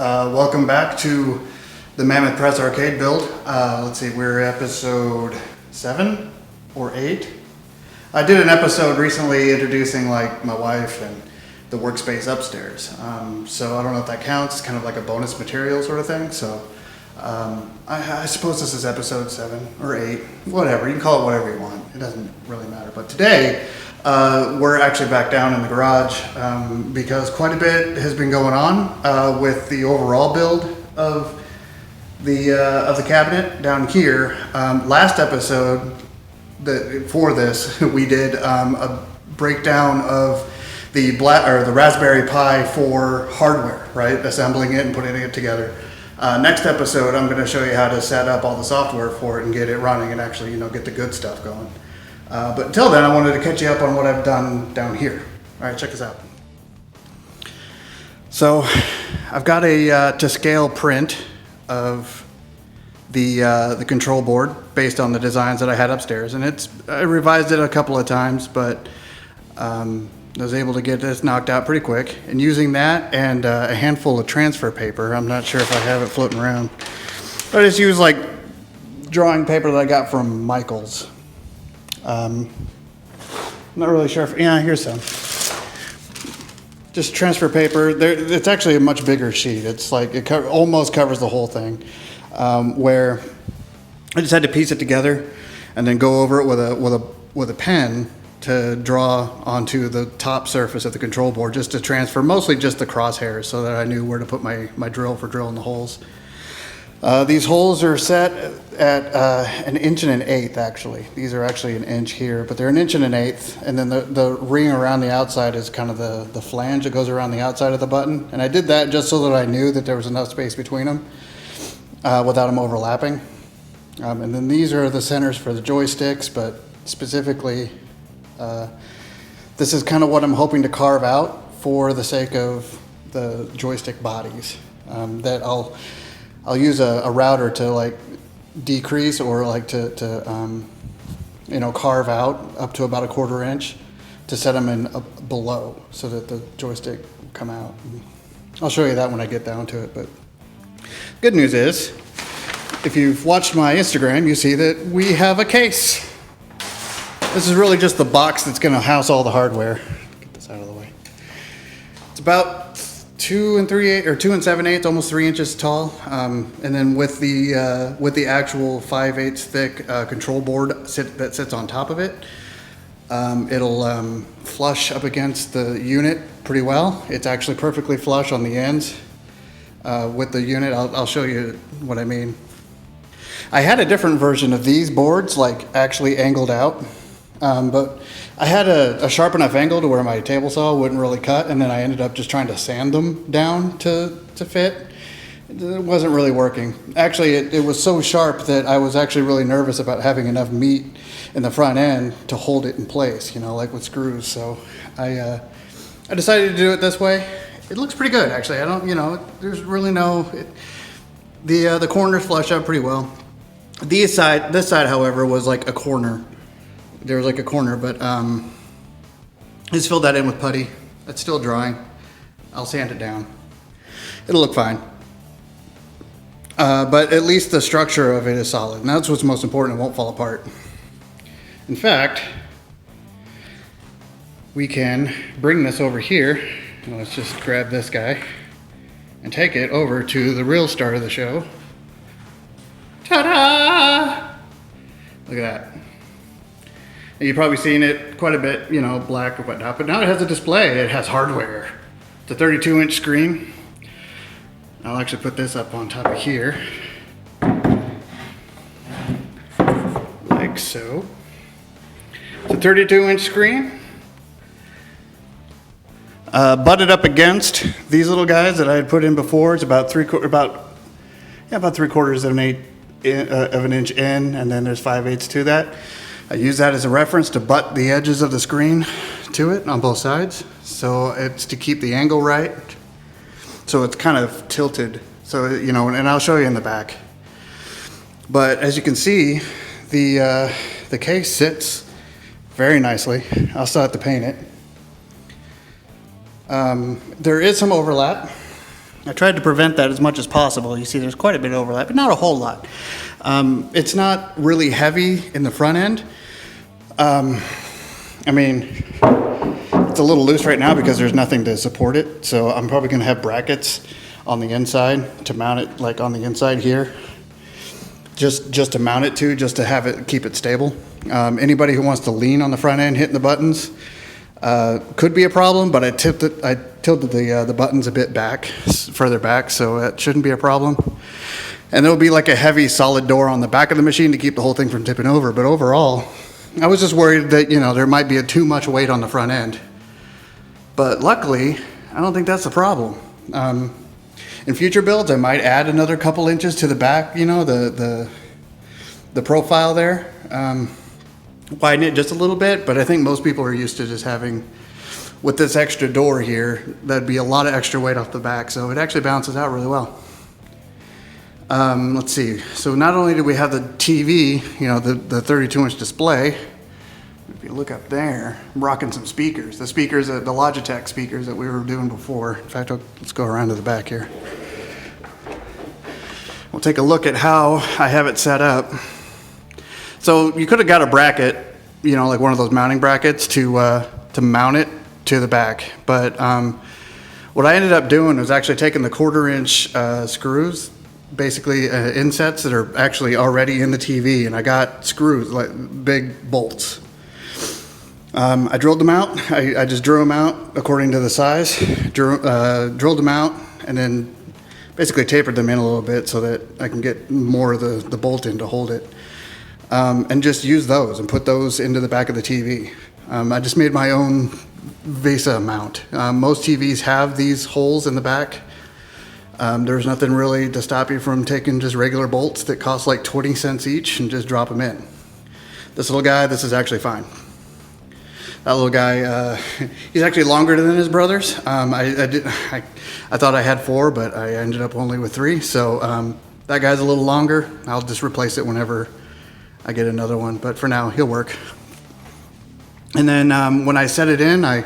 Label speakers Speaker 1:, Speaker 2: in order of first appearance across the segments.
Speaker 1: Welcome back to the Mammoth Press arcade build. Let's see, we're episode 7 or 8. I did an episode recently introducing like my wife and the workspace upstairs. So I don't know if that counts. It's kind of like a bonus material sort of thing. So I suppose this is episode 7 or 8, whatever. You can call it whatever you want. It doesn't really matter. But today, we're actually back down in the garage because quite a bit has been going on with the overall build of the cabinet down here. Last episode for this, we did a breakdown of the Raspberry Pi 4 hardware, right? Assembling it and putting it together. Next episode, I'm going to show you how to set up all the software for it and get it running and actually, get the good stuff going. But until then, I wanted to catch you up on what I've done down here. All right, check this out. So I've got a to scale print of the control board based on the designs that I had upstairs, and I revised it a couple of times, but I was able to get this knocked out pretty quick. And using that and a handful of transfer paper, I'm not sure if I have it floating around, but I just used like drawing paper that I got from Michael's. I'm not really sure if, here's some. Just transfer paper. It's actually a much bigger sheet. It's like, it almost covers the whole thing, where I just had to piece it together and then go over it with a pen to draw onto the top surface of the control board, just to transfer mostly just the crosshairs so that I knew where to put my drill for drilling the holes. These holes are set at 1 1/8 inches actually. These are actually 1 inch here, but they're 1 1/8 inches. And then the ring around the outside is kind of the flange that goes around the outside of the button. And I did that just so that I knew that there was enough space between them without them overlapping. And then these are the centers for the joysticks, but specifically, this is kind of what I'm hoping to carve out for the sake of the joystick bodies. That I'll use a router to like decrease or like to carve out up to about 1/4 inch to set them in below so that the joystick will come out. I'll show you that when I get down to it. But good news is, if you've watched my Instagram, you see that we have a case. This is really just the box that's going to house all the hardware. Get this out of the way. It's about 2 7/8, almost 3 inches tall, and then with the actual 5/8 thick control board that sits on top of it, it'll flush up against the unit pretty well. It's actually perfectly flush on the ends with the unit. I'll show you what I mean. I had a different version of these boards, like actually angled out, but I had a sharp enough angle to where my table saw wouldn't really cut, and then I ended up just trying to sand them down to fit. It wasn't really working. Actually, it was so sharp that I was actually really nervous about having enough meat in the front end to hold it in place, like with screws. So I decided to do it this way. It looks pretty good, actually. I don't, there's really the corners flush out pretty well. This side, however, was like a corner. There was like a corner, but just filled that in with putty. It's still drying. I'll sand it down. It'll look fine. But at least the structure of it is solid. And that's what's most important. It won't fall apart. In fact, we can bring this over here. Let's just grab this guy and take it over to the real star of the show. Ta-da! Look at that. You've probably seen it quite a bit, black or whatnot, but now it has a display. It has hardware. It's a 32-inch screen. I'll actually put this up on top of here, like so. It's a 32-inch screen, butted up against these little guys that I had put in before. It's about 3/4 of an inch in, and then there's 5/8 to that. I use that as a reference to butt the edges of the screen to it on both sides. So it's to keep the angle right. So it's kind of tilted. So, and I'll show you in the back. But as you can see, the case sits very nicely. I'll still have to paint it. There is some overlap. I tried to prevent that as much as possible. You see there's quite a bit of overlap, but not a whole lot. It's not really heavy in the front end. I mean, it's a little loose right now because there's nothing to support it. So I'm probably gonna have brackets on the inside to mount it, like on the inside here. Just to mount it to, just to have it, keep it stable. Anybody who wants to lean on the front end, hitting the buttons, could be a problem, but I tilted the buttons a bit back, further back, so that shouldn't be a problem. And there'll be like a heavy solid door on the back of the machine to keep the whole thing from tipping over. But overall, I was just worried that, you know, there might be too much weight on the front end. But luckily, I don't think that's the problem. In future builds, I might add another couple inches to the back, you know, the profile there. Widen it just a little bit, but I think most people are used to just having, with this extra door here, that'd be a lot of extra weight off the back, so it actually balances out really well. Let's see, so not only do we have the TV, you know, the 32-inch display, if you look up there, I'm rocking some speakers. The speakers, the Logitech speakers that we were doing before. In fact, let's go around to the back here. We'll take a look at how I have it set up. So you could have got a bracket, you know, like one of those mounting brackets to mount it to the back. But what I ended up doing was actually taking the 1/4-inch screws, basically insets that are actually already in the TV, and I got screws, like big bolts. I drilled them out. I just drew them out according to the size, drilled them out, and then basically tapered them in a little bit so that I can get more of the bolt in to hold it. And just use those and put those into the back of the TV. I just made my own VESA mount. Most TVs have these holes in the back. There's nothing really to stop you from taking just regular bolts that cost like 20 cents each and just drop them in. This little guy, this is actually fine. That little guy, he's actually longer than his brothers. I thought I had 4, but I ended up only with 3. So that guy's a little longer. I'll just replace it whenever I get another one, but for now, he'll work. And then when I set it in, I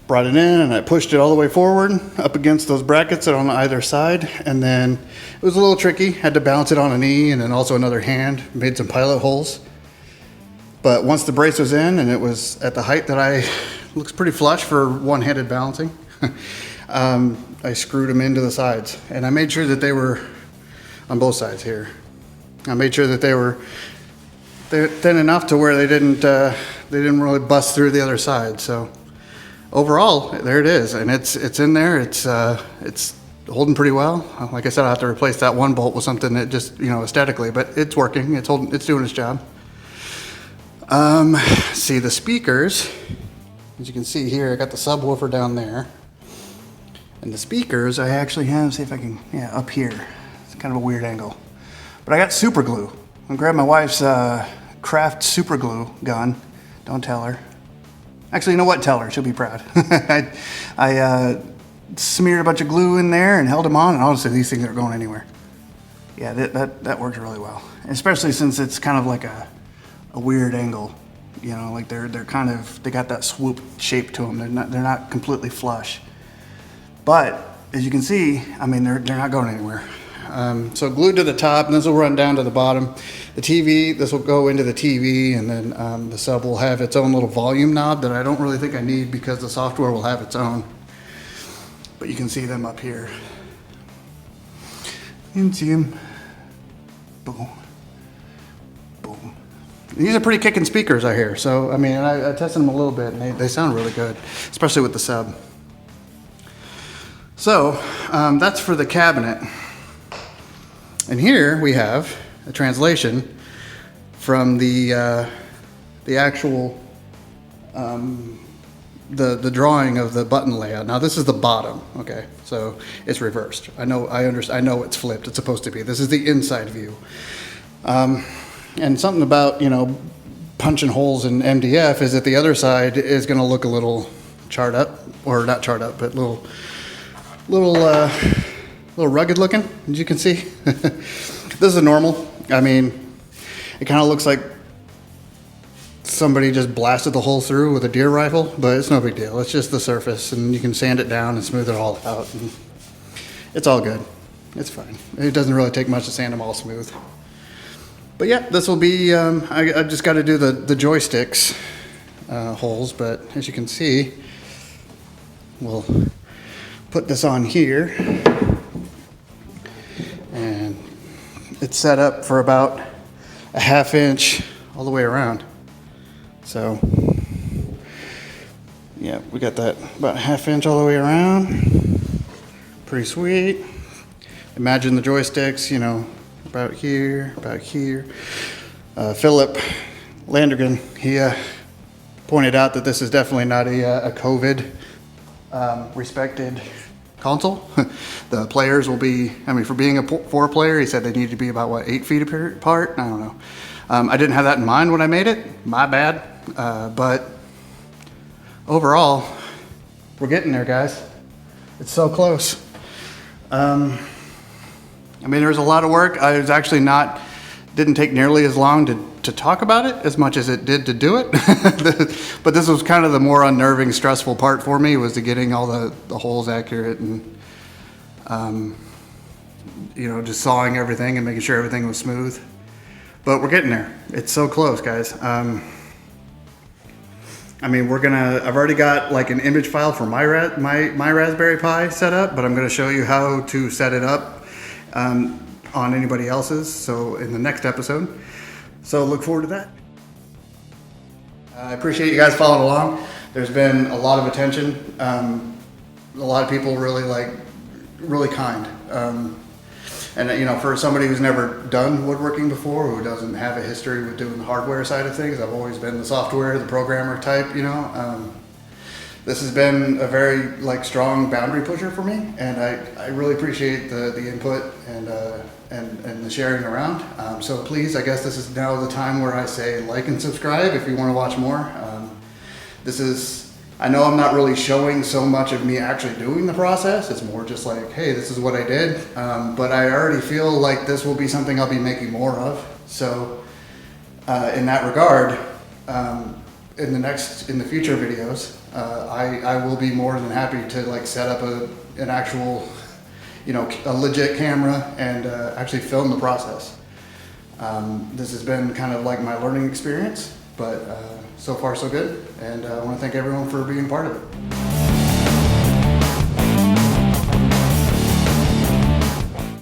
Speaker 1: brought it in and I pushed it all the way forward up against those brackets that are on either side. And then it was a little tricky. Had to balance it on a knee and then also another hand. Made some pilot holes. But once the brace was in and it was at the height that looks pretty flush for one-handed balancing, I screwed them into the sides. And I made sure that they were on both sides here. I made sure that they're thin enough to where they didn't really bust through the other side. So overall, there it is, and it's in there. It's holding pretty well. Like I said, I have to replace that one bolt with something that just, you know, aesthetically, but it's working. It's doing its job. See the speakers. As you can see here, I got the subwoofer down there, and the speakers I actually have. See if I can, up here. It's kind of a weird angle. But I got super glue. I grabbed my wife's craft super glue gun. Don't tell her. Actually, you know what? Tell her. She'll be proud. I smeared a bunch of glue in there and held them on, and honestly, these things aren't going anywhere. Yeah, that works really well. Especially since it's kind of like a weird angle. You know, like they're kind of, they got that swoop shape to them. They're not completely flush. But as you can see, I mean, they're not going anywhere. So glued to the top, and this will run down to the bottom. The TV, this will go into the TV, and then the sub will have its own little volume knob that I don't really think I need because the software will have its own. But you can see them up here. You can see them. Boom. Boom. These are pretty kicking speakers I hear. So, I mean, I tested them a little bit, and they sound really good, especially with the sub. So, that's for the cabinet. And here we have a translation from the actual the drawing of the button layout. Now this is the bottom, okay? So it's reversed. I know it's flipped. It's supposed to be. This is the inside view. And something about, you know, punching holes in MDF is that the other side is going to look a little charred up, or not charred up, but little rugged looking, as you can see. This is normal. I mean, it kind of looks like somebody just blasted the hole through with a deer rifle, but it's no big deal. It's just the surface, and you can sand it down and smooth it all out. And It's all good. It's fine. It doesn't really take much to sand them all smooth. But yeah, this will be, I just got to do the joysticks holes, but as you can see, we'll put this on here, and it's set up for about a 1/2 inch all the way around. So yeah, we got that about 1/2 inch all the way around. Pretty sweet. Imagine the joysticks, you know, about here, about here. Philip Landrigan, he pointed out that this is definitely not a COVID respected console. The players will be, I mean, for being a 4 player, he said they need to be about, what, 8 feet apart? I don't know. I didn't have that in mind when I made it. My bad. But overall, we're getting there, guys. It's so close. I mean, there was a lot of work. I was actually didn't take nearly as long to talk about it as much as it did to do it. But this was kind of the more unnerving, stressful part for me, was getting all the holes accurate and, you know, just sawing everything and making sure everything was smooth. But we're getting there. It's so close, guys. I mean, I've already got like an image file for my Raspberry Pi set up, but I'm gonna show you how to set it up on anybody else's, so in the next episode. So look forward to that. I appreciate you guys following along. There's been a lot of attention. A lot of people really kind. And you know, for somebody who's never done woodworking before, who doesn't have a history with doing the hardware side of things, I've always been the software, the programmer type, you know. This has been a very strong boundary pusher for me, and I really appreciate the input and the sharing around. So please, I guess this is now the time where I say like and subscribe if you want to watch more. I know I'm not really showing so much of me actually doing the process. It's more just like, hey, this is what I did. But I already feel like this will be something I'll be making more of. So in that regard, in the future videos, I will be more than happy to set up an actual, you know, a legit camera and actually film the process. This has been kind of like my learning experience, but so far so good, and I want to thank everyone for being part of it.